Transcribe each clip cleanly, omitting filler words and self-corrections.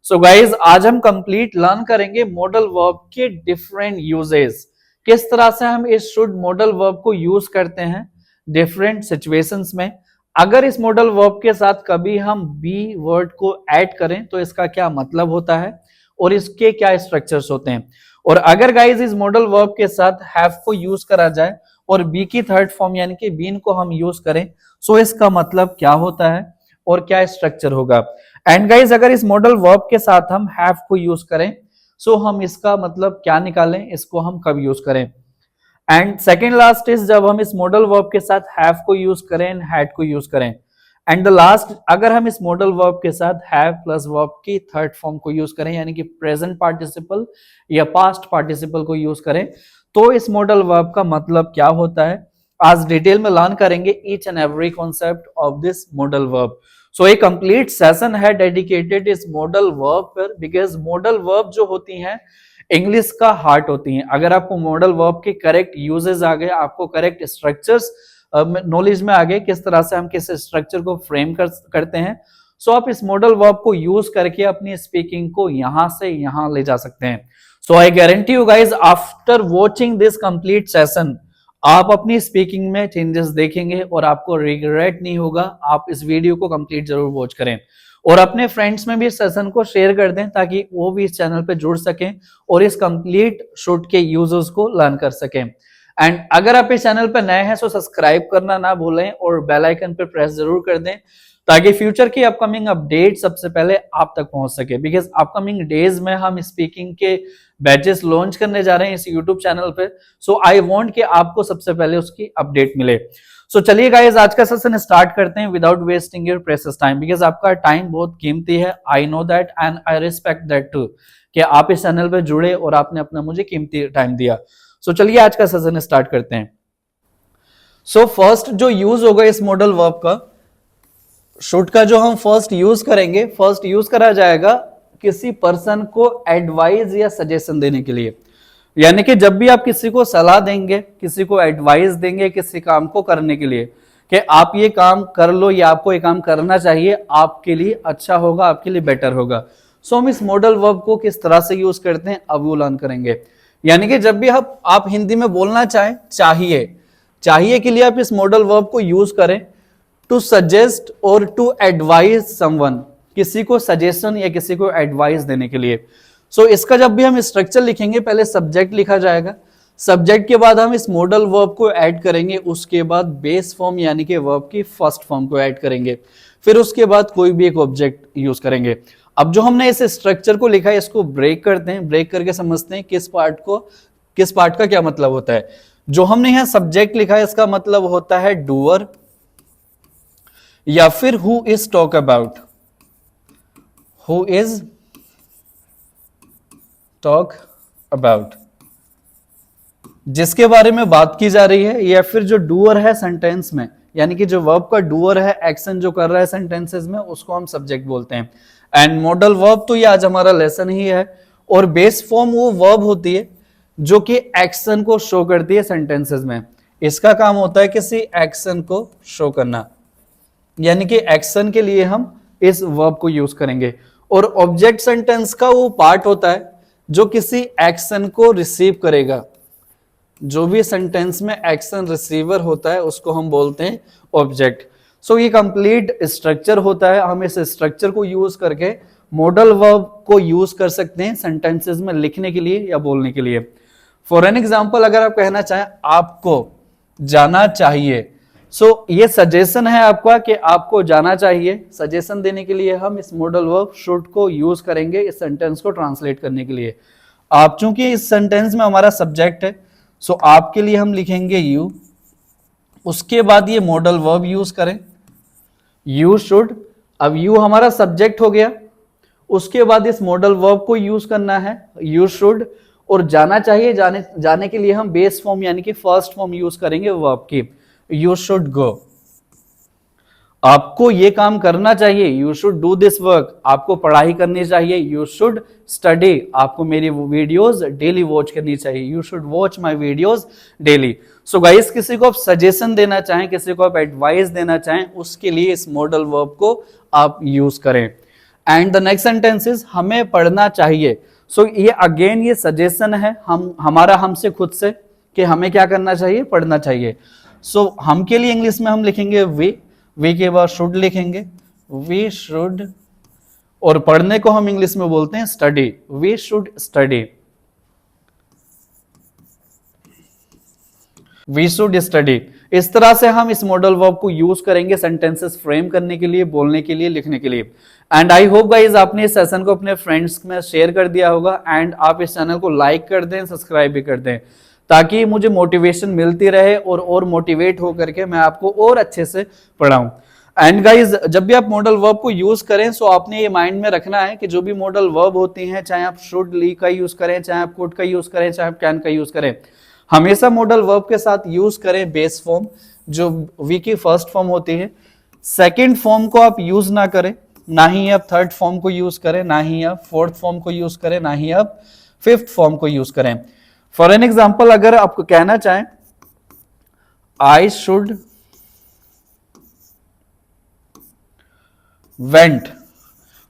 So guys आज हम complete learn करेंगे मॉडल वर्ब के डिफरेंट यूजेस, किस तरह से हम इस शुड मॉडल वर्ब को यूज करते हैं डिफरेंट सिचुएशंस में। अगर इस मॉडल वर्ब के साथ कभी हम बी वर्ड को ऐड करें तो इसका क्या मतलब होता है और इसके क्या स्ट्रक्चर्स होते हैं। और अगर गाइज इस मॉडल वर्ब के साथ हैव को यूज करा जाए और बी की थर्ड फॉर्म यानी कि बीन को हम यूज करें सो इसका मतलब क्या होता है और क्या स्ट्रक्चर होगा। एंड गाइज अगर इस मॉडल वर्ब के साथ हम हैव को यूज करें सो हम इसका मतलब क्या निकालें, इसको हम कब यूज करें। एंड सेकेंड लास्ट इज जब हम इस मॉडल वर्ब के साथ हैव को यूज करें एंड हैड को यूज करें। एंड द लास्ट अगर हम इस मॉडल वर्ब के साथ हैव प्लस वर्ब की थर्ड फॉर्म को यूज करें यानी कि प्रेजेंट पार्टिसिपल या पास्ट पार्टिसिपल को यूज करें तो इस मॉडल वर्ब का मतलब क्या होता है। आज डिटेल में लर्न करेंगे each and every concept of this modal verb. So एक कंप्लीट सेशन है डेडिकेटेड इस मॉडल वर्ब पर, बिकॉज मॉडल वर्ब जो होती हैं इंग्लिश का हार्ट होती हैं। अगर आपको मॉडल वर्ब के करेक्ट यूजेस आ गए, आपको करेक्ट स्ट्रक्चर्स नॉलेज में आ गए किस तरह से हम किस स्ट्रक्चर को फ्रेम करते हैं, सो आप इस मॉडल वर्ब को यूज करके अपनी स्पीकिंग को यहां से यहां ले जा सकते हैं। So I guarantee you guys after watching this complete session आप अपनी स्पीकिंग में चेंजेस देखेंगे और आपको रिग्रेट नहीं होगा। आप इस वीडियो को कंप्लीट जरूर वॉच करें और अपने फ्रेंड्स में भी इस सेशन को शेयर कर दें ताकि वो भी इस चैनल पे जुड़ सकें और इस कंप्लीट शुड के यूजर्स को लर्न कर सकें। एंड अगर आप इस चैनल पे नए हैं तो सब्सक्राइब करना ना भूलें और बेल आइकन पे प्रेस जरूर कर दें ताकि फ्यूचर की अपकमिंग अपडेट सबसे पहले आप तक पहुंच सके। बिकॉज अपकमिंग डेज में हम स्पीकिंग के बैचेस लॉन्च करने जा रहे हैं इस यूट्यूब चैनल पे, सो आई वांट कि आपको सबसे पहले उसकी अपडेट मिले। सो चलिए गाइस आज का सेशन स्टार्ट करते हैं without wasting your precious time, because आपका टाइम बहुत कीमती है। I know that and I respect that too कि आप इस चैनल पे जुड़े और आपने अपना मुझे कीमती टाइम दिया। सो चलिए आज का सेशन स्टार्ट करते हैं। सो फर्स्ट जो यूज होगा इस मॉडल वर्ब का, शुड का जो हम फर्स्ट यूज करेंगे, फर्स्ट यूज करा जाएगा किसी पर्सन को एडवाइस या सजेशन देने के लिए। यानी कि जब भी आप किसी को सलाह देंगे, किसी को एडवाइस देंगे किसी काम को करने के लिए कि आप ये काम कर लो या आपको ये काम करना चाहिए, आपके लिए अच्छा होगा, आपके लिए बेटर होगा। सो हम इस मॉडल वर्ब को किस तरह से यूज करते हैं अब वो लर्न करेंगे। यानी कि जब भी आप हिंदी में बोलना चाहें चाहिए के लिए आप इस मॉडल वर्ब को यूज करें टू सजेस्ट और टू एडवाइस समवन, किसी को सजेशन या किसी को एडवाइस देने के लिए। सो इसका जब भी हम स्ट्रक्चर लिखेंगे पहले सब्जेक्ट लिखा जाएगा, सब्जेक्ट के बाद हम इस मॉडल वर्ब को ऐड करेंगे, उसके बाद बेस फॉर्म यानी कि वर्ब की फर्स्ट फॉर्म को ऐड करेंगे, फिर उसके बाद कोई भी एक ऑब्जेक्ट यूज करेंगे। अब जो हमने इस स्ट्रक्चर को लिखा है इसको ब्रेक करते हैं, ब्रेक करके समझते हैं किस पार्ट का क्या मतलब होता है। जो हमने यहां सब्जेक्ट लिखा है इसका मतलब होता है डूअर या फिर who is talk about, who is talk about, जिसके बारे में बात की जा रही है, या फिर जो डूअर है सेंटेंस में, यानी कि जो वर्ब का डूअर है, एक्शन जो कर रहा है सेंटेंसेस में, उसको हम सब्जेक्ट बोलते हैं। एंड मॉडल वर्ब तो ये आज हमारा लेसन ही है। और बेस फॉर्म वो वर्ब होती है जो कि एक्शन को शो करती है सेंटेंसेस में। इसका काम होता है किसी एक्शन को शो करना, यानी कि एक्शन के लिए हम इस वर्ब को यूज करेंगे। और ऑब्जेक्ट सेंटेंस का वो पार्ट होता है जो किसी एक्शन को रिसीव करेगा। जो भी सेंटेंस में एक्शन रिसीवर होता है उसको हम बोलते हैं ऑब्जेक्ट। सो ये कंप्लीट स्ट्रक्चर होता है। हम इस स्ट्रक्चर को यूज करके मॉडल वर्ब को यूज कर सकते हैं सेंटेंसेस में लिखने के लिए या बोलने के लिए। फॉर एन एग्जाम्पल अगर आप कहना चाहें आपको जाना चाहिए, सो ये सजेशन है आपका कि आपको जाना चाहिए। सजेशन देने के लिए हम इस मॉडल वर्ब शुड को यूज करेंगे इस सेंटेंस को ट्रांसलेट करने के लिए। आप चूंकि इस सेंटेंस में हमारा सब्जेक्ट है, सो आपके लिए हम लिखेंगे यू, उसके बाद ये मॉडल वर्ब यूज करें यू शुड। अब यू हमारा सब्जेक्ट हो गया, उसके बाद इस मॉडल वर्ब को यूज करना है यू शुड। और जाना चाहिए, जाने के लिए हम बेस फॉर्म यानी कि फर्स्ट फॉर्म यूज करेंगे वर्ब की, यू शुड गो। आपको ये काम करना चाहिए, you should do this work. आपको पढ़ाई करनी चाहिए, यू शुड स्टडी। आपको मेरी वीडियोस डेली वॉच करनी चाहिए, you should watch my videos daily. So guys किसी को आप सजेशन देना चाहें, किसी को आप एडवाइस देना चाहें, उसके लिए इस मॉडल वर्ब को आप यूज करें। And the next sentence is हमें पढ़ना चाहिए। सो ये अगेन ये सजेशन है हमारा हमसे खुद से कि हमें क्या करना चाहिए, पढ़ना चाहिए। सो हम के लिए इंग्लिश में हम लिखेंगे वी के बाद शुड लिखेंगे, वी शुड, और पढ़ने को हम इंग्लिश में बोलते हैं study, we should study, we should study. इस तरह से हम इस मॉडल वर्ब को यूज करेंगे सेंटेंसेस फ्रेम करने के लिए, बोलने के लिए, लिखने के लिए। एंड आई होप गाइज आपने इस सेशन को अपने फ्रेंड्स में शेयर कर दिया होगा, एंड आप इस चैनल को लाइक कर दें, सब्सक्राइब भी कर दें, ताकि मुझे मोटिवेशन मिलती रहे और मोटिवेट होकर के मैं आपको और अच्छे से पढ़ाऊं। एंड गाइज जब भी आप मॉडल वर्ब को यूज करें सो आपने ये माइंड में रखना है कि जो भी मॉडल वर्ब होती हैं, चाहे आप शुड ली का यूज करें, चाहे आप कुड का यूज करें, चाहे आप कैन का यूज करें, हमेशा मॉडल वर्ब के साथ यूज करें बेस फॉर्म, जो वी की फर्स्ट फॉर्म होती है। सेकंड फॉर्म को आप यूज ना करें, ना ही आप थर्ड फॉर्म को यूज करें, ना ही आप फोर्थ फॉर्म को यूज करें, ना ही आप फिफ्थ फॉर्म को यूज करें। फॉर एन एग्जाम्पल अगर आपको कहना चाहें आई शुड वेंट,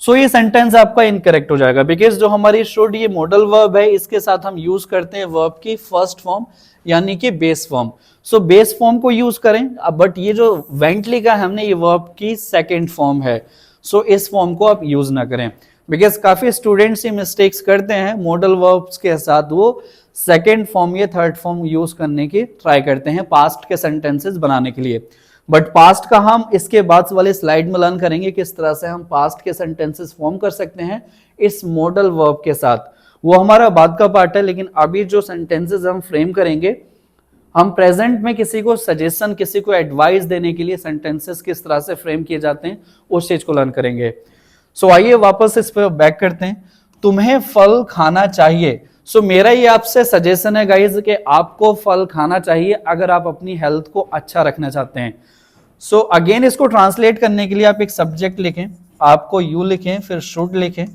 सो ये सेंटेंस आपका इनकरेक्ट हो जाएगा, बिकॉज जो हमारी शुड ये मॉडल वर्ब है, इसके साथ हम यूज करते हैं वर्ब की फर्स्ट फॉर्म यानी कि base form. So base form को यूज करें, बट ये जो वेंट लिखा है हमने, ये वर्ब की सेकेंड फॉर्म है, सो इस फॉर्म को आप यूज ना करें, बिकॉज काफी स्टूडेंट्स ये मिस्टेक्स करते हैं, मॉडल वर्ब्स के साथ वो सेकेंड फॉर्म या थर्ड फॉर्म यूज करने की ट्राई करते हैं पास्ट के सेंटेंसेस बनाने के लिए। बट पास्ट का हम इसके बाद वाले स्लाइड में लर्न करेंगे किस तरह से हम पास्ट के सेंटेंसेस फॉर्म कर सकते हैं इस मॉडल वर्ब के साथ, वो हमारा बाद का पार्ट है। लेकिन अभी जो सेंटेंसेस हम फ्रेम करेंगे, हम प्रेजेंट में किसी को सजेशन, किसी को एडवाइस देने के लिए सेंटेंसेस किस तरह से फ्रेम किए जाते हैं उस चीज को लर्न करेंगे। सो आइए वापस इस पर बैक करते हैं। तुम्हें फल खाना चाहिए। सो मेरा ये आपसे सजेशन है गाइज कि आपको फल खाना चाहिए अगर आप अपनी हेल्थ को अच्छा रखना चाहते हैं। सो अगेन इसको ट्रांसलेट करने के लिए आप एक सब्जेक्ट लिखें, आपको यू लिखें, फिर शुड लिखें,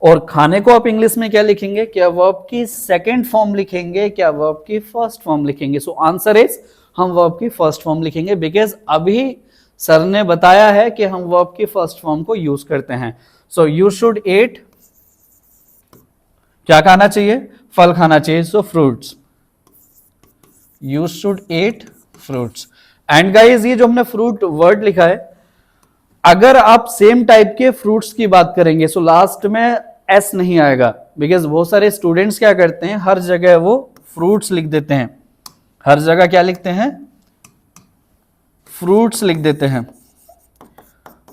और खाने को आप इंग्लिश में क्या लिखेंगे, क्या वर्ब की सेकंड फॉर्म लिखेंगे, क्या वर्ब की फर्स्ट फॉर्म लिखेंगे। सो आंसर इज हम वर्ब की फर्स्ट फॉर्म लिखेंगे, बिकॉज अभी सर ने बताया है कि हम वर्ब की फर्स्ट फॉर्म को यूज करते हैं। सो यू शुड ईट, क्या खाना चाहिए, फल खाना चाहिए, सो fruits, you should eat fruits. And guys ये जो हमने फ्रूट वर्ड लिखा है, अगर आप सेम टाइप के फ्रूट्स की बात करेंगे सो लास्ट में एस नहीं आएगा, बिकॉज बहुत सारे स्टूडेंट्स क्या करते हैं, हर जगह वो फ्रूट्स लिख देते हैं, हर जगह क्या लिखते हैं, फ्रूट्स लिख देते हैं,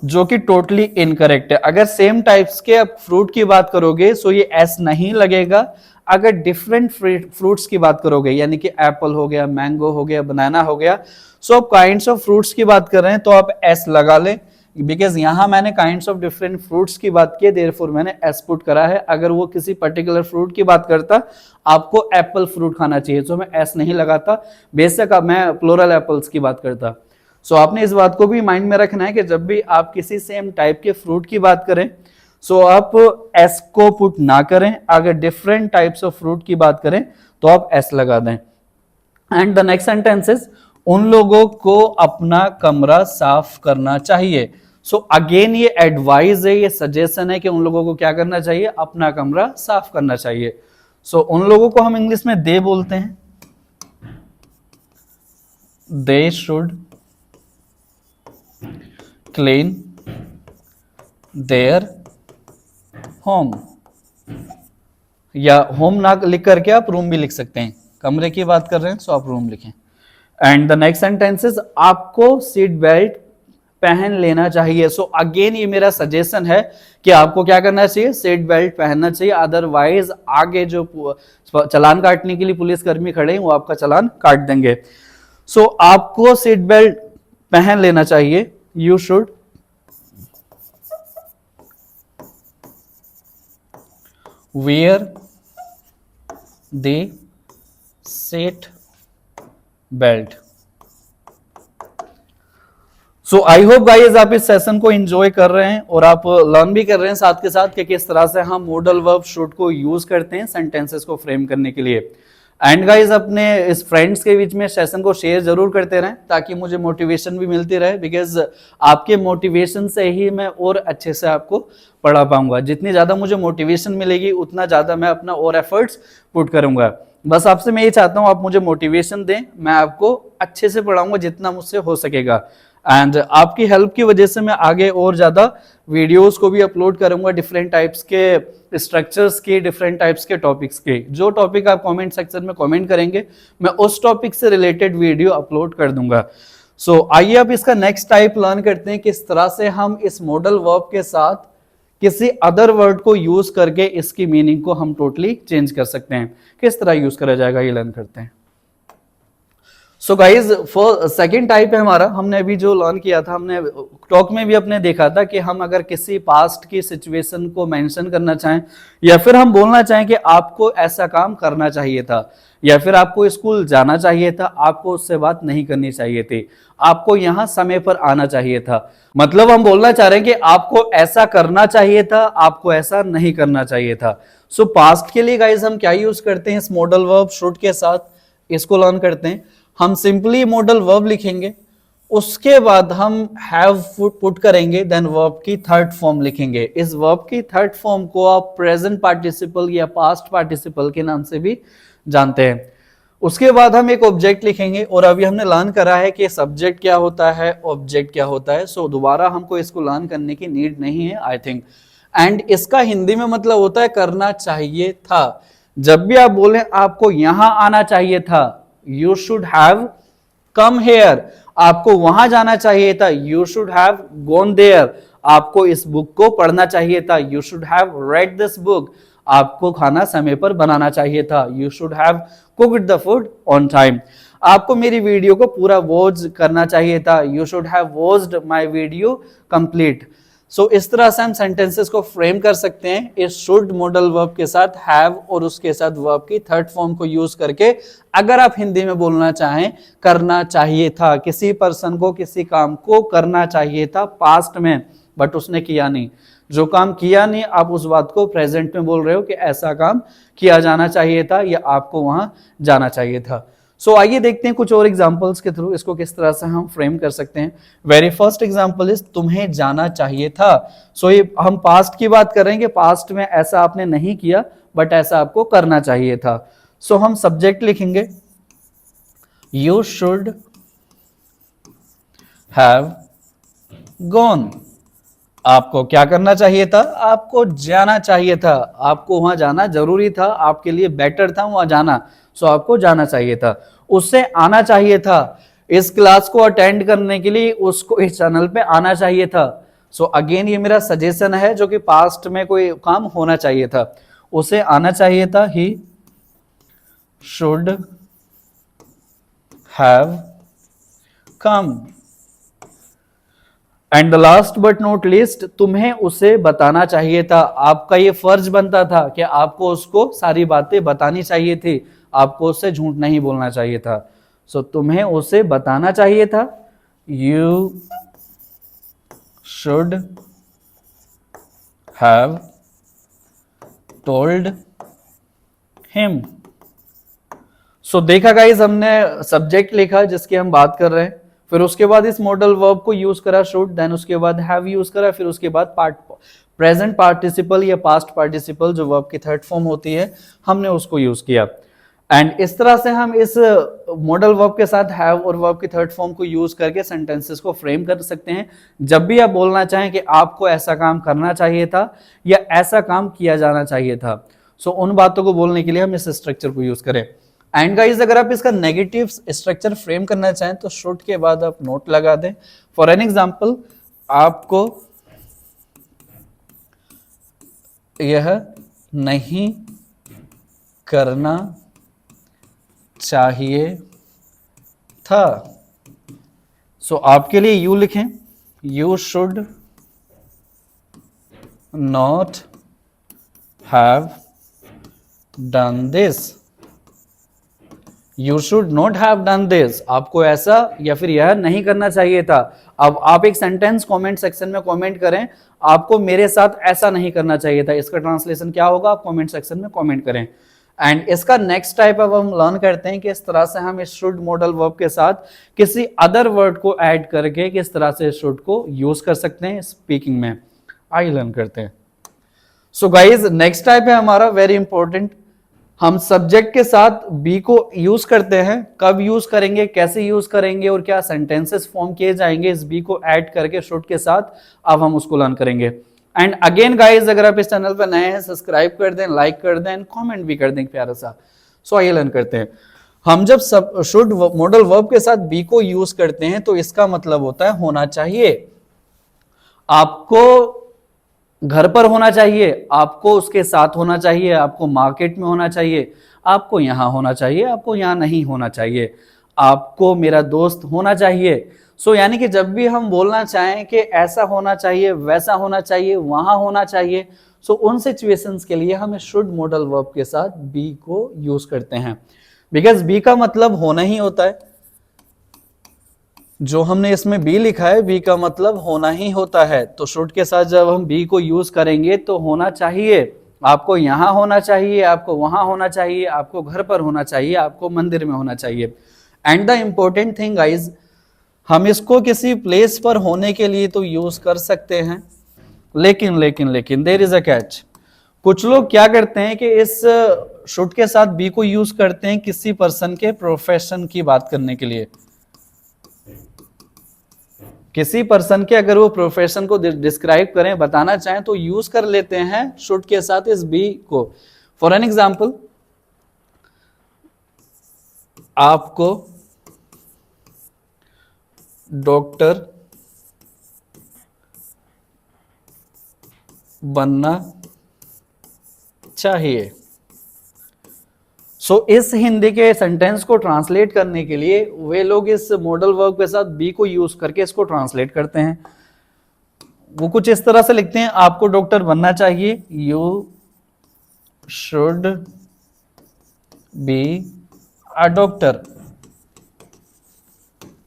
जो कि टोटली इनकरेक्ट है। अगर सेम टाइप्स के आप फ्रूट की बात करोगे सो ये एस नहीं लगेगा। अगर डिफरेंट फ्रूट्स की बात करोगे, यानी कि एप्पल हो गया, मैंगो हो गया, बनाना हो गया, सो आप काइंड्स ऑफ फ्रूट्स की बात कर रहे हैं तो आप एस लगा लें, बिकॉज यहां मैंने काइंड्स ऑफ डिफरेंट फ्रूट्स की बात की, देयरफॉर मैंने एस पुट करा है। अगर वो किसी पर्टिकुलर फ्रूट की बात करता, आपको एप्पल फ्रूट खाना चाहिए, तो मैं एस नहीं लगाता, बेशक मैं प्लूरल एप्पल्स की बात करता। सो आपने इस बात को भी माइंड में रखना है कि जब भी आप किसी सेम टाइप के फ्रूट की बात करें सो आप एस को पुट ना करें, अगर डिफरेंट टाइप्स ऑफ फ्रूट की बात करें तो आप एस लगा दें। And the next sentence is उन लोगों को अपना कमरा साफ करना चाहिए। सो अगेन ये एडवाइस है, ये सजेशन है कि उन लोगों को क्या करना चाहिए, अपना कमरा साफ करना चाहिए। सो उन लोगों को हम इंग्लिश में दे बोलते हैं, they should clean their home, या होम ना लिख करके आप रूम भी लिख सकते हैं, कमरे की बात कर रहे हैं सो आप रूम लिखें। एंड द नेक्स्ट सेंटेंसेस आपको सीट बेल्ट पहन लेना चाहिए। सो अगेन ये मेरा सजेशन है कि आपको क्या करना चाहिए, सीट बेल्ट पहनना चाहिए, अदरवाइज आगे जो चालान काटने के लिए पुलिस कर्मी खड़े हैं वो आपका चालान काट देंगे। सो आपको सीट बेल्ट पहन लेना चाहिए, you should wear the seat belt। So I hope guys आप इस सेशन को एंजॉय कर रहे हैं और आप लर्न भी कर रहे हैं साथ के साथ कि किस तरह से हम मॉडल वर्ब शुड को यूज करते हैं सेंटेंसेस को फ्रेम करने के लिए। एंड गाइज अपने इस फ्रेंड्स के बीच में सेशन को शेयर जरूर करते रहें ताकि मुझे मोटिवेशन भी मिलती रहे, बिकॉज आपके मोटिवेशन से ही मैं और अच्छे से आपको पढ़ा पाऊंगा। जितनी ज्यादा मुझे मोटिवेशन मिलेगी उतना ज्यादा मैं अपना और एफर्ट्स पुट करूंगा। बस आपसे मैं ये चाहता हूं आप मुझे मोटिवेशन दें, मैं आपको अच्छे से पढ़ाऊंगा जितना मुझसे हो सकेगा। एंड आपकी हेल्प की वजह से मैं आगे और ज्यादा वीडियोस को भी अपलोड करूंगा, डिफरेंट टाइप्स के स्ट्रक्चर्स के, डिफरेंट टाइप्स के टॉपिक्स के। जो टॉपिक आप कमेंट सेक्शन में कमेंट करेंगे मैं उस टॉपिक से रिलेटेड वीडियो अपलोड कर दूंगा। सो आइए अब इसका नेक्स्ट टाइप लर्न करते हैं, किस तरह से हम इस मॉडल वर्ब के साथ किसी अदर वर्ड को यूज करके इसकी मीनिंग को हम टोटली चेंज कर सकते हैं। किस तरह यूज करा जाएगा ये लर्न करते हैं। So guys for second type है हमारा, हमने अभी जो लर्न किया था, हमने टॉक में भी अपने देखा था कि हम अगर किसी पास्ट की सिचुएशन को मेंशन करना चाहें या फिर हम बोलना चाहें कि आपको ऐसा काम करना चाहिए था या फिर आपको स्कूल जाना चाहिए था, आपको उससे बात नहीं करनी चाहिए थी, आपको यहां समय पर आना चाहिए था, मतलब हम बोलना चाह रहे हैं कि आपको ऐसा करना चाहिए था, आपको ऐसा नहीं करना चाहिए था। सो पास्ट के लिए गाइज हम क्या यूज करते हैं इस मॉडल वर्ब शुड के साथ, इसको लर्न करते हैं। हम सिंपली मॉडल वर्ब लिखेंगे, उसके बाद हम हैव पुट करेंगे, देन वर्ब की थर्ड फॉर्म लिखेंगे। इस वर्ब की थर्ड फॉर्म को आप प्रेजेंट पार्टिसिपल या पास्ट पार्टिसिपल के नाम से भी जानते हैं। उसके बाद हम एक ऑब्जेक्ट लिखेंगे, और अभी हमने लर्न करा है कि सब्जेक्ट क्या होता है, ऑब्जेक्ट क्या होता है। सो दोबारा हमको इसको लर्न करने की नीड नहीं है आई थिंक। एंड इसका हिंदी में मतलब होता है करना चाहिए था। जब भी आप बोलें आपको यहां आना चाहिए था, you should have come here, आपको वहां जाना चाहिए था, you should have gone there, आपको इस बुक को पढ़ना चाहिए था, you should have read this book, आपको खाना समय पर बनाना चाहिए था, you should have cooked the food on time, आपको मेरी वीडियो को पूरा वॉच करना चाहिए था, you should have watched my video complete. So इस तरह से हम सेंटेंसेस को फ्रेम कर सकते हैं इस शुड मॉडल वर्ब के साथ हैव और उसके साथ वर्ब की थर्ड फॉर्म को यूज करके। अगर आप हिंदी में बोलना चाहें करना चाहिए था, किसी पर्सन को किसी काम को करना चाहिए था पास्ट में, बट उसने किया नहीं, जो काम किया नहीं आप उस बात को प्रेजेंट में बोल रहे हो कि ऐसा काम किया जाना चाहिए था या आपको वहां जाना चाहिए था। सो आइए देखते हैं कुछ और एग्जांपल्स के थ्रू इसको किस तरह से हम फ्रेम कर सकते हैं। वेरी फर्स्ट एग्जांपल इज तुम्हें जाना चाहिए था। सो ये हम पास्ट की बात कर रहे हैं कि पास्ट में ऐसा आपने नहीं किया बट ऐसा आपको करना चाहिए था। सो हम सब्जेक्ट लिखेंगे यू शुड हैव गॉन, आपको क्या करना चाहिए था, आपको जाना चाहिए था, आपको वहां जाना जरूरी था, आपके लिए बेटर था वहां जाना, सो आपको जाना चाहिए था। उससे आना चाहिए था, इस क्लास को अटेंड करने के लिए उसको इस चैनल पे आना चाहिए था। सो अगेन ये मेरा सजेशन है जो कि पास्ट में कोई काम होना चाहिए था, उसे आना चाहिए था, he should have come. And the last but not least, तुम्हें उसे बताना चाहिए था, आपका ये फर्ज बनता था कि आपको उसको सारी बातें बतानी चाहिए थी, आपको उससे झूठ नहीं बोलना चाहिए था। सो तुम्हें उसे बताना चाहिए था, you should have told him. So देखा गाइस, हमने सब्जेक्ट लिखा जिसकी हम बात कर रहे हैं, फिर उसके बाद इस मॉडल वर्ब को यूज करा शुड, देन उसके बाद हैव यूज करा, फिर उसके बाद प्रेजेंट पार्टिसिपल या पास्ट पार्टिसिपल जो वर्ब की थर्ड फॉर्म होती है हमने उसको यूज किया। एंड इस तरह से हम इस मॉडल वर्ब के साथ हैव और वर्ब की थर्ड फॉर्म को यूज करके सेंटेंसेस को फ्रेम कर सकते हैं। जब भी आप बोलना चाहें कि आपको ऐसा काम करना चाहिए था या ऐसा काम किया जाना चाहिए था, सो उन बातों को बोलने के लिए हम इस स्ट्रक्चर को यूज करें। एंड गाइज अगर आप इसका नेगेटिव स्ट्रक्चर फ्रेम करना चाहें तो शुड के बाद आप नोट लगा दें। फॉर एन एग्जांपल, आपको यह नहीं करना चाहिए था। सो आपके लिए यू लिखें, you should not have done this, you should not have done this, आपको ऐसा या फिर यह नहीं करना चाहिए था। अब आप एक सेंटेंस कमेंट सेक्शन में कमेंट करें, आपको मेरे साथ ऐसा नहीं करना चाहिए था, इसका ट्रांसलेशन क्या होगा आप कमेंट सेक्शन में कमेंट करें। एंड इसका नेक्स्ट टाइप अब हम लर्न करते हैं कि इस तरह से हम इस शुड मॉडल वर्ब के साथ किसी अदर वर्ड को ऐड करके किस तरह से शुड को यूज कर सकते हैं स्पीकिंग में। आइए लर्न करते हैं। सो गाइज नेक्स्ट टाइप है हमारा वेरी इंपॉर्टेंट, हम सब्जेक्ट के साथ बी को यूज करते हैं। कब यूज करेंगे, कैसे यूज करेंगे और क्या सेंटेंसेस फॉर्म किए जाएंगे इस बी को ऐड करके शुड के साथ, अब हम उसको लर्न करेंगे। एंड अगेन गाइज अगर आप इस चैनल पर नए हैं सब्सक्राइब कर दें, लाइक कर दें, कमेंट भी कर दें प्यारा सा। सो आइए लर्न करते हैं। हम जब सब शुड मॉडल वर्ब के साथ बी को यूज करते हैं तो इसका मतलब होता है होना चाहिए। आपको घर पर होना चाहिए, आपको उसके साथ होना चाहिए, आपको मार्केट में होना चाहिए, आपको यहां होना चाहिए, आपको यहां नहीं होना चाहिए, आपको मेरा दोस्त होना चाहिए। सो यानी कि जब भी हम बोलना चाहें कि ऐसा होना चाहिए, वैसा होना चाहिए, वहां होना चाहिए, सो उन सिचुएशंस के लिए हम शुड मॉडल वर्ब के साथ बी को यूज करते हैं। बिकॉज बी का मतलब होना ही होता है, जो हमने इसमें बी लिखा है बी का मतलब होना ही होता है। तो शुड के साथ जब हम बी को यूज करेंगे तो होना चाहिए, आपको यहां होना चाहिए, आपको वहां होना चाहिए, आपको घर पर होना चाहिए, आपको मंदिर में होना चाहिए। And the important thing guys, हम इसको किसी प्लेस पर होने के लिए तो यूज कर सकते हैं, लेकिन लेकिन लेकिन देयर इज अ कैच। कुछ लोग क्या करते हैं कि इस शुड के साथ बी को यूज करते हैं किसी पर्सन के प्रोफेशन की बात करने के लिए। किसी पर्सन के अगर वो प्रोफेशन को डिस्क्राइब करें, बताना चाहें तो यूज कर लेते हैं शुड के साथ इस बी को। फॉर एन एग्जाम्पल, आपको डॉक्टर बनना चाहिए। सो इस हिंदी के सेंटेंस को ट्रांसलेट करने के लिए वे लोग इस मॉडल वर्ब के साथ बी को यूज करके इसको ट्रांसलेट करते हैं। वो कुछ इस तरह से लिखते हैं, आपको डॉक्टर बनना चाहिए, you should be a doctor,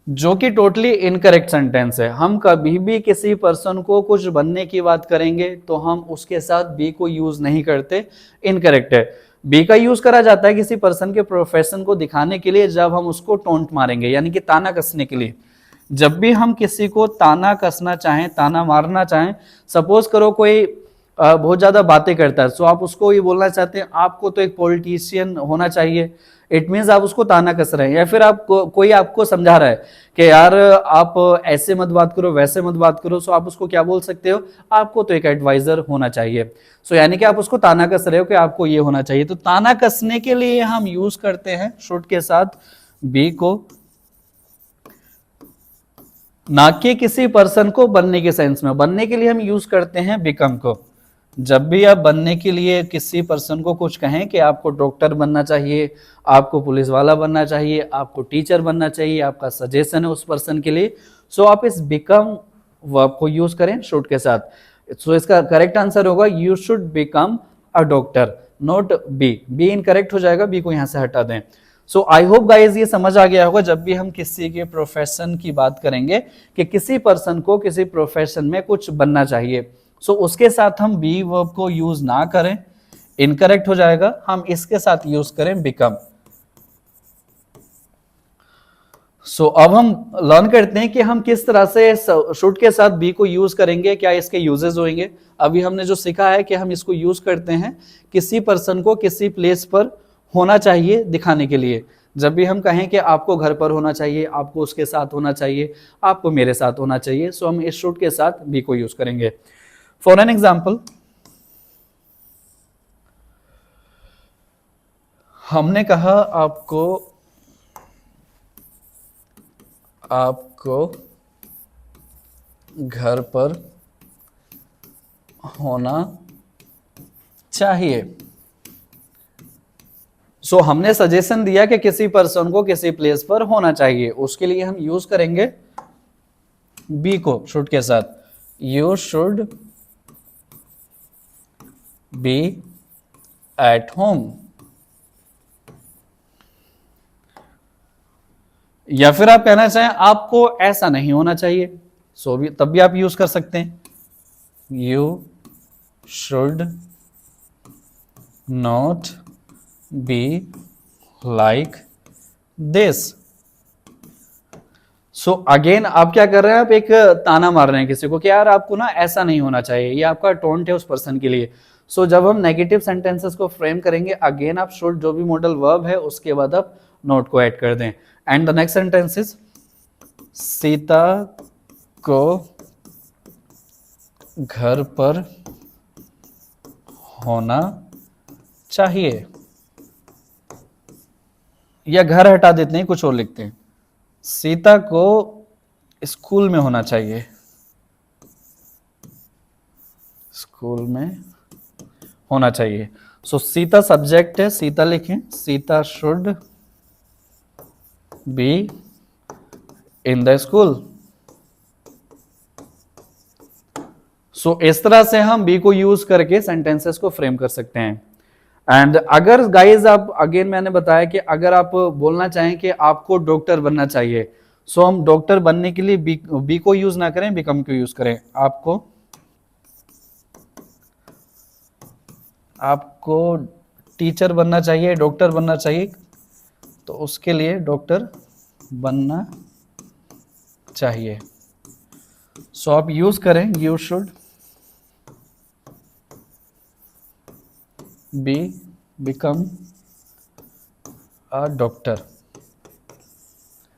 जो कि टोटली इनकरेक्ट सेंटेंस है। हम कभी भी किसी पर्सन को कुछ बनने की बात करेंगे तो हम उसके साथ बी को यूज नहीं करते, इनकरेक्ट है। बी का यूज करा जाता है किसी पर्सन के प्रोफेशन को दिखाने के लिए, जब हम उसको टोंट मारेंगे यानी कि ताना कसने के लिए। जब भी हम किसी को ताना कसना चाहें, ताना मारना चाहें, सपोज करो कोई बहुत ज्यादा बातें करता है, सो आप उसको ये बोलना चाहते हैं आपको तो एक पॉलिटिशियन होना चाहिए, इट मीन्स आप उसको ताना कस रहे हैं। या फिर आप कोई आपको समझा रहा है कि यार आप ऐसे मत बात करो, वैसे मत बात करो, सो आप उसको क्या बोल सकते हो, आपको तो एक एडवाइजर होना चाहिए। सो यानी कि आप उसको ताना कस रहे हो कि आपको ये होना चाहिए। तो ताना कसने के लिए हम यूज करते हैं शुड के साथ बी को, ना कि किसी पर्सन को बनने के सेंस में। बनने के लिए हम यूज करते हैं बिकम को। जब भी आप बनने के लिए किसी पर्सन को कुछ कहें कि आपको डॉक्टर बनना चाहिए, आपको पुलिस वाला बनना चाहिए, आपको टीचर बनना चाहिए, आपका सजेशन है उस पर्सन के लिए, सो आप इस बिकम वर्ब को यूज करें शुड के साथ। सो इसका करेक्ट आंसर होगा you should become a doctor, not be. Be incorrect हो जाएगा, बी को यहां से हटा दें। सो आई होप गाइज ये समझ आ गया होगा, जब भी हम किसी के प्रोफेशन की बात करेंगे कि किसी पर्सन को किसी प्रोफेशन में कुछ बनना चाहिए, सो उसके साथ हम बी वर्ब को यूज ना करें, इनकरेक्ट हो जाएगा, हम इसके साथ यूज करें बिकम। सो अब हम लर्न करते हैं कि हम किस तरह से शुड के साथ बी को यूज करेंगे, क्या इसके यूजेस होंगे। अभी हमने जो सीखा है कि हम इसको यूज करते हैं किसी पर्सन को किसी प्लेस पर होना चाहिए दिखाने के लिए। जब भी हम कहें कि आपको घर पर होना चाहिए, आपको उसके साथ होना चाहिए, आपको मेरे साथ होना चाहिए, सो हम इस शुड के साथ बी को यूज करेंगे। फॉर एन एग्जाम्पल, हमने कहा आपको घर पर होना चाहिए। सो हमने सजेशन दिया कि किसी पर्सन को किसी प्लेस पर होना चाहिए, उसके लिए हम यूज करेंगे बी को शुड के साथ, you should B eight home. या फिर आप कहना चाहें आपको ऐसा नहीं होना चाहिए, सो भी तब भी आप यूज कर सकते हैं, you should not be like this. So again आप क्या कर रहे हैं, आप एक ताना मार रहे हैं किसी को कि यार आपको ना ऐसा नहीं होना चाहिए, ये आपका टोंट है उस पर्सन के लिए। सो जब हम नेगेटिव सेंटेंसेस को फ्रेम करेंगे, अगेन आप शुड जो भी मॉडल वर्ब है उसके बाद आप नोट को ऐड कर दें। And the next sentence is Sita को घर पर होना चाहिए, या घर हटा देते हैं कुछ और लिखते हैं, सीता को स्कूल में होना चाहिए, स्कूल में होना चाहिए। सो सीता सब्जेक्ट है, सीता लिखें, Sita should be in the school. So इस तरह से हम बी को यूज करके सेंटेंसेस को फ्रेम कर सकते हैं। एंड अगर गाइज आप, अगेन मैंने बताया कि अगर आप बोलना चाहें कि आपको डॉक्टर बनना चाहिए, सो हम डॉक्टर बनने के लिए बी को यूज ना करें, बिकम को यूज करें। आपको टीचर बनना चाहिए, डॉक्टर बनना चाहिए, तो उसके लिए डॉक्टर बनना चाहिए। सो आप यूज करें you should be become a doctor.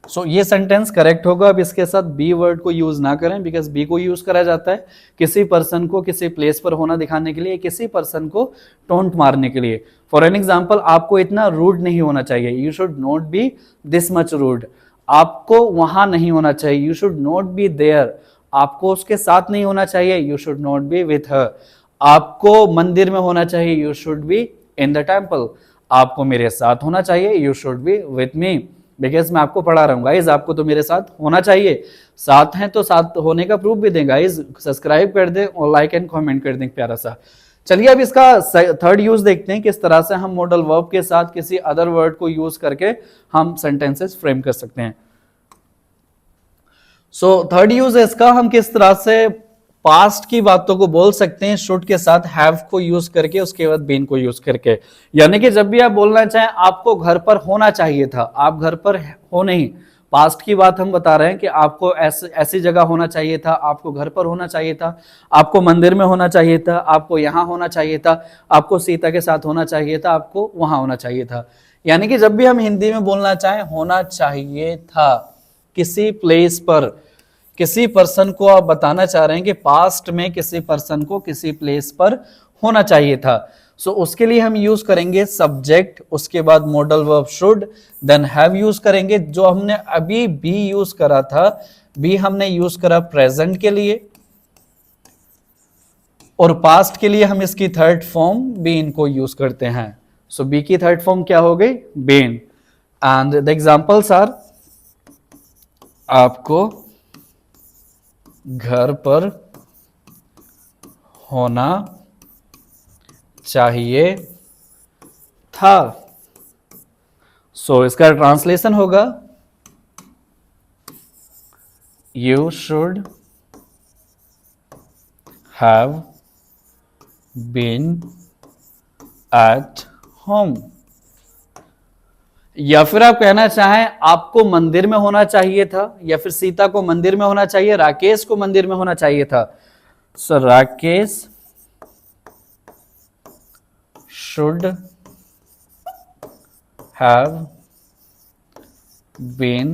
So ये सेंटेंस करेक्ट होगा। अब इसके साथ बी वर्ड को यूज ना करें, बिकॉज बी को यूज करा जाता है किसी पर्सन को किसी प्लेस पर होना दिखाने के लिए, किसी पर्सन को टोंट मारने के लिए। फॉर एन एग्जाम्पल, आपको इतना रूड नहीं होना चाहिए, you should not be this much rude. आपको वहां नहीं होना चाहिए, you should not be there. आपको उसके साथ नहीं होना चाहिए, you should not be with her. आपको मंदिर में होना चाहिए, you should be in the temple. आपको मेरे साथ होना चाहिए, you should be with me, because मैं आपको पढ़ा रहा हूँ गाइज, आपको तो मेरे साथ होना चाहिए। साथ हैं तो साथ होने का प्रूफ भी दें गाइज, सब्सक्राइब कर दें और लाइक एंड कमेंट कर दें प्यारा सा। चलिए अब इसका थर्ड यूज देखते हैं, किस तरह से हम मॉडल वर्ब के साथ किसी अदर वर्ड को यूज करके हम सेंटेंसेस फ्रेम कर सकते हैं। सो थर्ड यूज है इसका, हम किस तरह से पास्ट की बातों को बोल सकते हैं शुड के साथ हैव को यूज करके, उसके बाद बीन को यूज करके। यानी कि जब भी आप बोलना चाहें आपको घर पर होना चाहिए था, आप घर पर हो नहीं, पास्ट की बात हम बता रहे हैं कि आपको ऐसी जगह होना चाहिए था, आपको घर पर होना चाहिए था, आपको मंदिर में होना चाहिए था, आपको यहां होना चाहिए था, आपको सीता के साथ होना चाहिए था, आपको वहां होना चाहिए था। यानी कि जब भी हम हिंदी में बोलना चाहें होना चाहिए था किसी प्लेस पर, किसी पर्सन को आप बताना चाह रहे हैं कि पास्ट में किसी पर्सन को किसी प्लेस पर होना चाहिए था। सो उसके लिए हम यूज करेंगे सब्जेक्ट, उसके बाद model verb should, then have use करेंगे। जो हमने अभी बी यूज करा था, बी हमने यूज करा प्रेजेंट के लिए, और पास्ट के लिए हम इसकी थर्ड फॉर्म बीन को यूज करते हैं। सो बी की थर्ड फॉर्म क्या हो गई, been. And the examples are, आपको घर पर होना चाहिए था। सो इसका ट्रांसलेशन होगा, you should have been at home. या फिर आप कहना चाहें आपको मंदिर में होना चाहिए था, या फिर सीता को मंदिर में होना चाहिए, राकेश को मंदिर में होना चाहिए था। So Rakesh should have been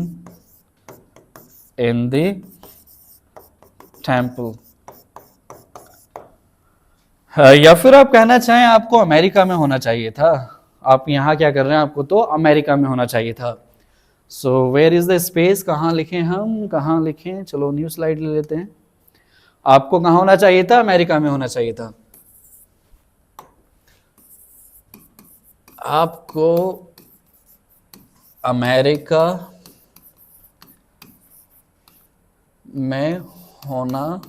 in the temple. या फिर आप कहना चाहें आपको अमेरिका में होना चाहिए था, आप यहां क्या कर रहे हैं, आपको तो अमेरिका में होना चाहिए था। So where is the space, कहां लिखें, हम कहां लिखें, चलो न्यू स्लाइड ले लेते हैं। आपको कहां होना चाहिए था, अमेरिका में होना चाहिए था। आपको अमेरिका में होना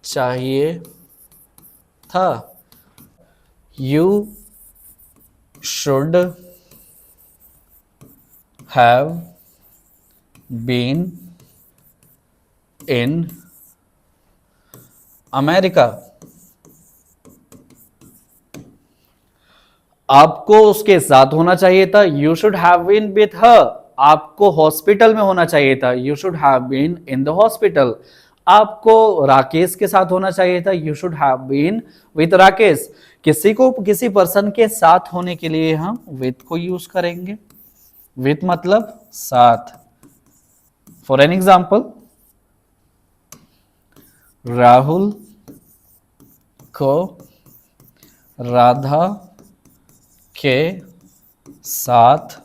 चाहिए था। You should have been in America. आपको उसके साथ होना चाहिए था, you should have been with her. आपको हॉस्पिटल में होना चाहिए था, you should have been in the hospital. आपको राकेश के साथ होना चाहिए था, you should have been with Rakesh. किसी को किसी पर्सन के साथ होने के लिए हम विथ को यूज करेंगे, विथ मतलब साथ। फॉर एन एग्जाम्पल, राहुल को राधा के साथ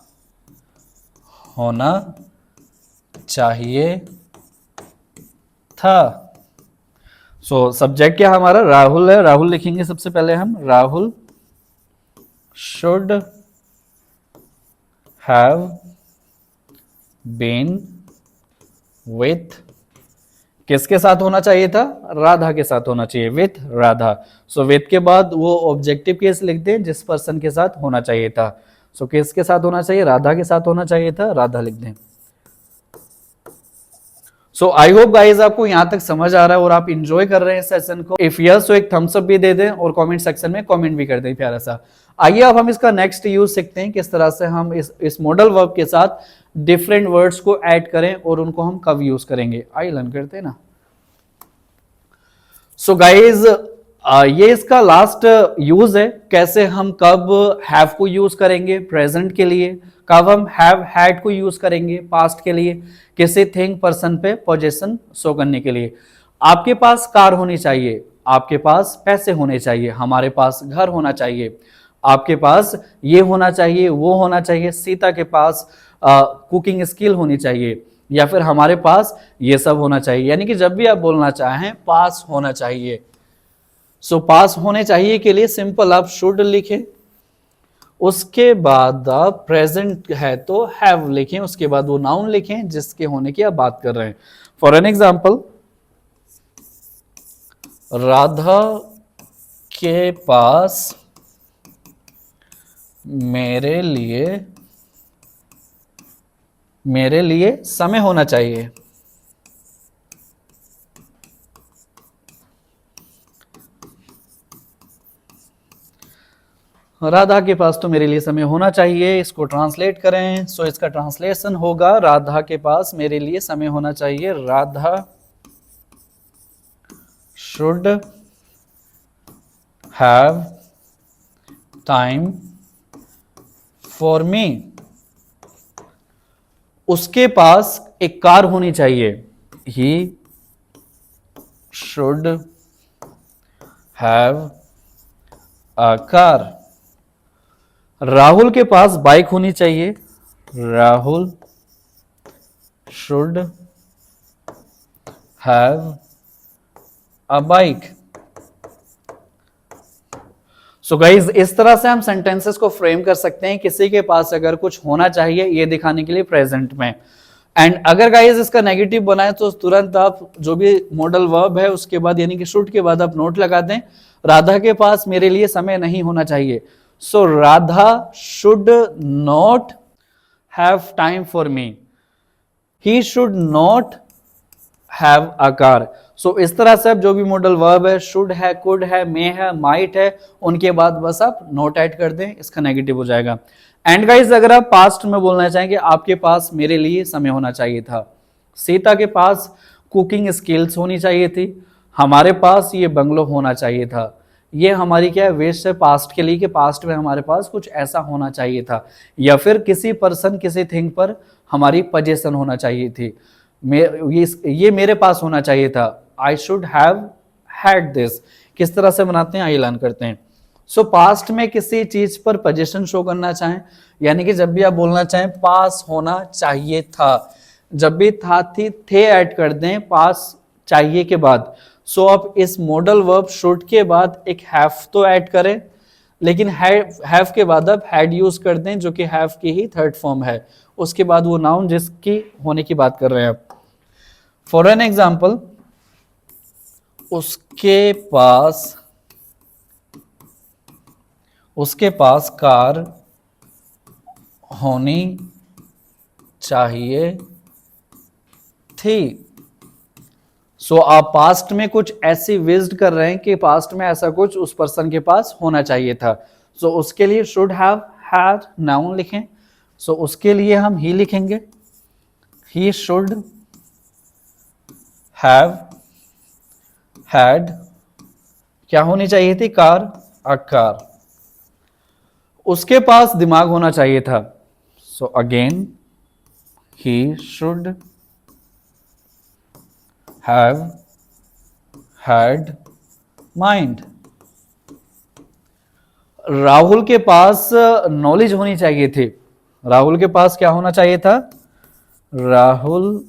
होना चाहिए था। सो सब्जेक्ट क्या हमारा राहुल है, राहुल लिखेंगे सबसे पहले हम, Rahul should have been with, किसके साथ होना चाहिए था, राधा के साथ होना चाहिए, विथ राधा। सो विथ के बाद वो ऑब्जेक्टिव केस लिख दें जिस पर्सन के साथ होना चाहिए था। सो किसके साथ होना चाहिए, राधा के साथ होना चाहिए था, राधा लिख दें। सो आई होप गाइज आपको यहां तक समझ आ रहा है और आप इंजॉय कर रहे हैं सेशन को। इफ यस तो एक थम्स अप भी दे दें और कमेंट सेक्शन में कमेंट भी कर दें प्यारा सा। आइए अब हम इसका नेक्स्ट यूज सीखते हैं, किस तरह से हम इस मॉडल वर्ब के साथ डिफरेंट वर्ड्स को ऐड करें और उनको हम कब यूज करेंगे। आइए लर्न करते हैं ना। सो गाइज ये इसका लास्ट यूज है, कैसे हम कब हैव को यूज करेंगे प्रेजेंट के लिए, कब हम हैव हैड को यूज करेंगे पास्ट के लिए, किसी थिंग पर्सन पे पोजीशन शो करने के लिए। आपके पास कार होनी चाहिए, आपके पास पैसे होने चाहिए, हमारे पास घर होना चाहिए, आपके पास ये होना चाहिए, वो होना चाहिए, सीता के पास कुकिंग स्किल होनी चाहिए, या फिर हमारे पास ये सब होना चाहिए। यानी कि जब भी आप बोलना चाहें पास होना चाहिए। सो पास होने चाहिए के लिए सिंपल आप शुड लिखें, उसके बाद आप प्रेजेंट है तो हैव लिखें, उसके बाद वो नाउन लिखें जिसके होने की आप बात कर रहे हैं। फॉर एन एग्जाम्पल, राधा के पास मेरे लिए समय होना चाहिए। राधा के पास तो मेरे लिए समय होना चाहिए, इसको ट्रांसलेट करें। सो इसका ट्रांसलेशन होगा, राधा के पास मेरे लिए समय होना चाहिए, Radha should have time for मी। उसके पास एक कार होनी चाहिए, he should have a car. Rahul के पास बाइक होनी चाहिए, Rahul should have a bike. So guys इस तरह से हम सेंटेंसेस को फ्रेम कर सकते हैं, किसी के पास अगर कुछ होना चाहिए ये दिखाने के लिए प्रेजेंट में। एंड अगर गाइज इसका नेगेटिव बनाए तो तुरंत आप जो भी मॉडल वर्ब है उसके बाद यानी कि शुड के बाद आप नोट लगा दें, राधा के पास मेरे लिए समय नहीं होना चाहिए। So Radha should not have time for me, he should not have a car. So इस तरह से अब जो भी मॉडल वर्ब है, शुड है, कुड है, मे है, माइट है, उनके बाद बस आप नोट ऐड कर दें, इसका नेगेटिव हो जाएगा। एंड गाइज अगर आप पास्ट में बोलना चाहेंगे, आपके पास मेरे लिए समय होना चाहिए था, सीता के पास कुकिंग स्किल्स होनी चाहिए थी, हमारे पास ये बंगलो होना चाहिए था। ये हमारी क्या है, वेस्ट है पास्ट के लिए कि पास्ट में हमारे पास कुछ ऐसा होना चाहिए था, या फिर किसी पर्सन किसी थिंग पर हमारी पोजीशन होना चाहिए थी। ये मेरे पास होना चाहिए था, I should have had this. किस तरह से बनाते हैं आइए लर्न करते हैं। सो पास्ट में किसी चीज पर पोजीशन शो करना चाहें, यानी कि जब भी आप बोलना चाहें पास होना चाहिए था, जब भी था थी थे ऐड कर दें पास चाहिए के बाद। सो आप इस मॉडल वर्ब शुड के बाद एक हैव तो ऐड करें, लेकिन हैव के बाद आप हैड यूज कर दें जो कि हैव की ही थर्ड फॉर्म है, उसके बाद वो नाउन जिसकी होने की बात कर रहे हैं आप। फॉर एन एग्जाम्पल, उसके पास कार होनी चाहिए थी। सो आप पास्ट में कुछ ऐसी विज्ड कर रहे हैं कि पास्ट में ऐसा कुछ उस पर्सन के पास होना चाहिए था। सो उसके लिए शुड हैव हैड नाउन लिखें। सो उसके लिए हम ही लिखेंगे, ही शुड हैव हैड, क्या होनी चाहिए थी, कार, अ कार। उसके पास दिमाग होना चाहिए था। So again he should have had mind. Rahul के पास नॉलेज होनी चाहिए थी। राहुल के पास क्या होना चाहिए था, Rahul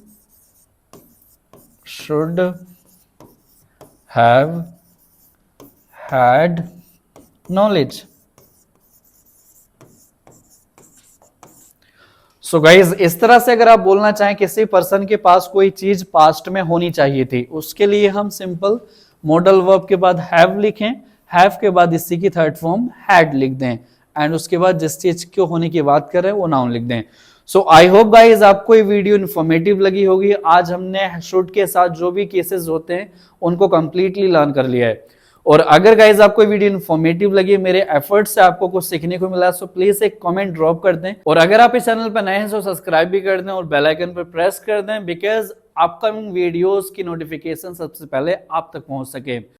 should have had knowledge. So guys इस तरह से अगर आप बोलना चाहें किसी पर्सन के पास कोई चीज पास्ट में होनी चाहिए थी, उसके लिए हम सिंपल मॉडल वर्ब के बाद हैव लिखें, हैव के बाद इसी की थर्ड फॉर्म हैड लिख दें, एंड उसके बाद जिस चीज को होने की बात कर रहे हैं वो नाउन लिख दें। सो आई होप गाइज आपको ये वीडियो इन्फॉर्मेटिव लगी होगी। आज हमने शुड के साथ जो भी केसेस होते हैं उनको कंप्लीटली लर्न कर लिया है। और अगर गाइज आपको वीडियो इन्फॉर्मेटिव लगी, मेरे एफर्ट्स से आपको कुछ सीखने को मिला, सो प्लीज एक कमेंट ड्रॉप कर दें। और अगर आप इस चैनल पर नए हैं तो सब्सक्राइब भी कर दें और बेल आइकन पर प्रेस कर दें, बिकॉज अपकमिंग वीडियोस की नोटिफिकेशन सबसे पहले आप तक पहुंच सके।